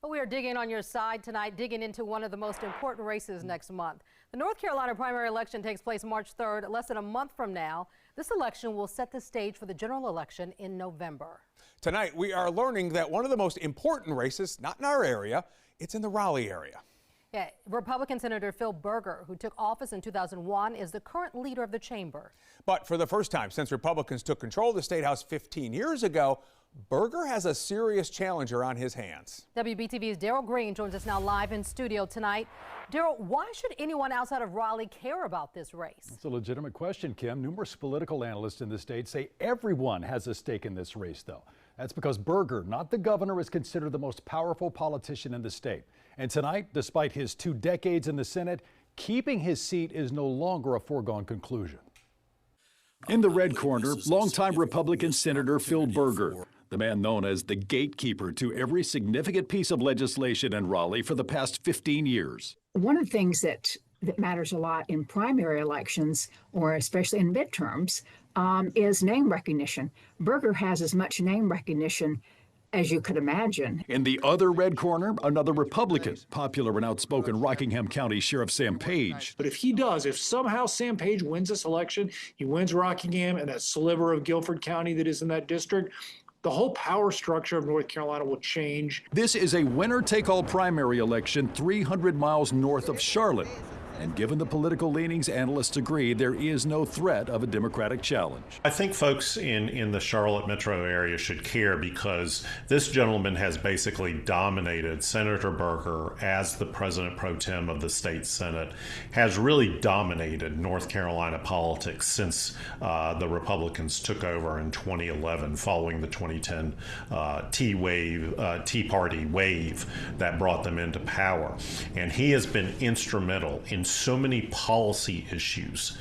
Well, we are digging on your side tonight, digging into one of the most important races next month. The North Carolina primary election takes place March 3rd, less than a month from now. This election will set the stage for the general election in November. Tonight, we are learning that one of the most important races, not in our area, it's in the Raleigh area. Yeah, Republican Senator Phil Berger, who took office in 2001, is the current leader of the chamber. But for the first time since Republicans took control of the State House 15 years ago, Berger has a serious challenger on his hands. WBTV's Daryl Green joins us now live in studio tonight. Daryl, why should anyone outside of Raleigh care about this race? It's a legitimate question, Kim. Numerous political analysts in the state say everyone has a stake in this race, though. That's because Berger, not the governor, is considered the most powerful politician in the state. And tonight, despite his 2 decades in the Senate, keeping his seat is no longer a foregone conclusion. In the red corner, longtime Republican Senator Phil Berger, the man known as the gatekeeper to every significant piece of legislation in Raleigh for the past 15 years. One of the things that matters a lot in primary elections, or especially in midterms, is name recognition. Berger has as much name recognition as you could imagine. In the other red corner, another Republican, popular and outspoken Rockingham County Sheriff Sam Page. But if somehow Sam Page wins this election, he wins Rockingham and that sliver of Guilford County that is in that district, the whole power structure of North Carolina will change. This is a winner-take-all primary election 300 miles north of Charlotte. And given the political leanings, analysts agree there is no threat of a Democratic challenge. I think folks in the Charlotte metro area should care because this gentleman has basically dominated. Senator Berger, as the president pro tem of the state Senate, has really dominated North Carolina politics since the Republicans took over in 2011 following the 2010 Tea Party wave that brought them into power. And he has been instrumental in so many policy issues,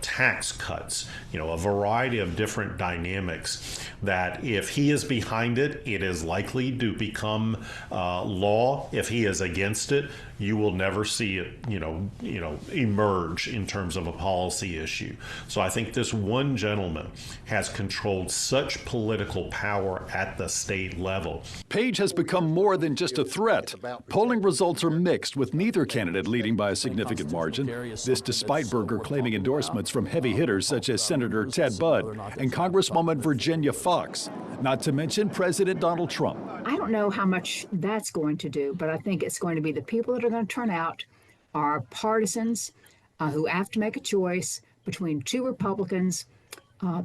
tax cuts, a variety of different dynamics that if he is behind it, it is likely to become law. If he is against it, you will never see it, emerge in terms of a policy issue. So I think this one gentleman has controlled such political power at the state level. Page has become more than just a threat. Polling results are mixed, with neither candidate leading by a significant margin. This despite Berger claiming endorsements from heavy hitters such as Senator Ted Budd and Congresswoman Virginia Foxx, not to mention President Donald Trump. I don't know how much that's going to do, but I think it's going to be the people that are going to turn out are partisans who have to make a choice between 2 Republicans.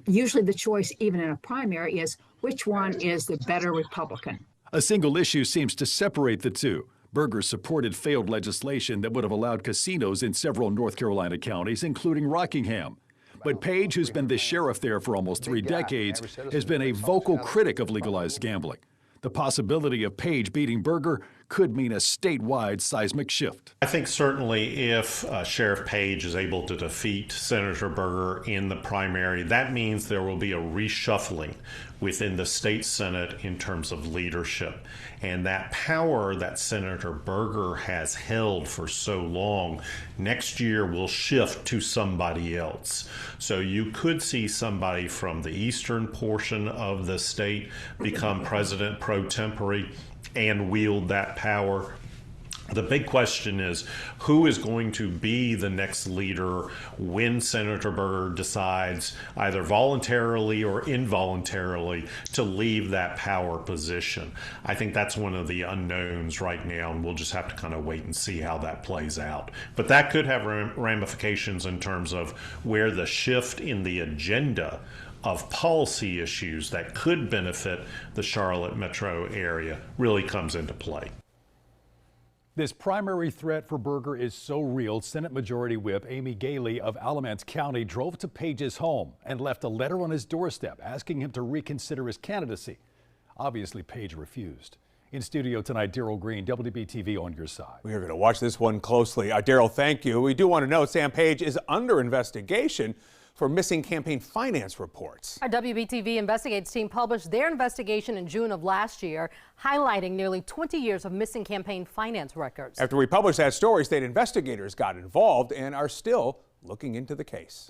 Usually the choice, even in a primary, is which one is the better Republican. A single issue seems to separate the two. Berger supported failed legislation that would have allowed casinos in several North Carolina counties, including Rockingham. But Page, who's been the sheriff there for almost 3 decades, has been a vocal critic of legalized gambling. The possibility of Page beating Berger could mean a statewide seismic shift. I think certainly if Sheriff Page is able to defeat Senator Berger in the primary, that means there will be a reshuffling within the state Senate in terms of leadership. And that power that Senator Berger has held for so long, next year will shift to somebody else. So you could see somebody from the eastern portion of the state become president pro tempore and wield that power. The big question is, who is going to be the next leader when Senator Berger decides, either voluntarily or involuntarily, to leave that power position? I think that's one of the unknowns right now, and we'll just have to kind of wait and see how that plays out. But that could have ramifications in terms of where the shift in the agenda of policy issues that could benefit the Charlotte metro area really comes into play. This primary threat for Berger is so real, Senate Majority Whip Amy Galey of Alamance County drove to Page's home and left a letter on his doorstep asking him to reconsider his candidacy. Obviously, Page refused. In studio tonight, Daryl Green, WBTV on your side. We are going to watch this one closely. Daryl, thank you. We do want to know Sam Page is under investigation for missing campaign finance reports. Our WBTV Investigates team published their investigation in June of last year, highlighting nearly 20 years of missing campaign finance records. After we published that story, state investigators got involved and are still looking into the case.